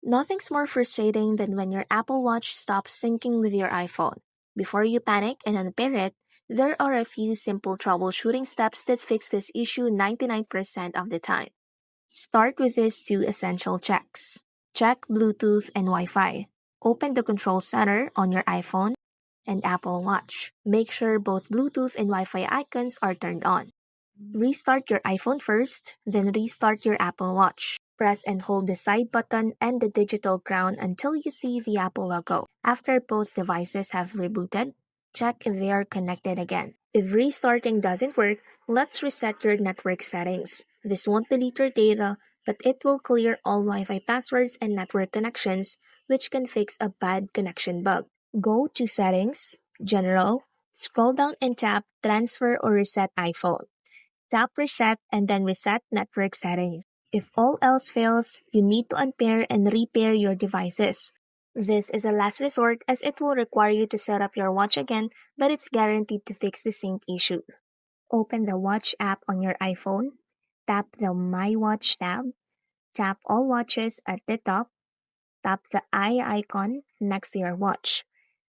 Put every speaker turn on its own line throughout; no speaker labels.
Nothing's more frustrating than when your Apple Watch stops syncing with your iPhone. Before you panic and unpair it, there are a few simple troubleshooting steps that fix this issue 99% of the time. Start with these two essential checks. Check Bluetooth and Wi-Fi. Open the control center on your iPhone and Apple Watch. Make sure both Bluetooth and Wi-Fi icons are turned on. Restart your iPhone first, then restart your Apple Watch. Press and hold the side button and the digital crown until you see the Apple logo. After both devices have rebooted, check if they are connected again. If restarting doesn't work, let's reset your network settings. This won't delete your data, but it will clear all Wi-Fi passwords and network connections, which can fix a bad connection bug. Go to Settings, General, scroll down and tap Transfer or Reset iPhone. Tap Reset and then Reset Network Settings. If all else fails, you need to unpair and repair your devices. This is a last resort as it will require you to set up your watch again, but it's guaranteed to fix the sync issue. Open the Watch app on your iPhone, tap the My Watch tab, tap All Watches at the top, tap the eye icon next to your watch.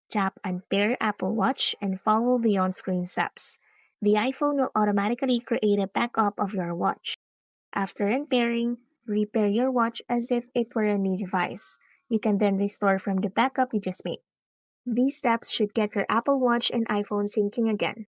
Tap Unpair Apple Watch and follow the on-screen steps. The iPhone will automatically create a backup of your watch. After unpairing, repair your watch as if it were a new device. You can then restore from the backup you just made. These steps should get your Apple Watch and iPhone syncing again.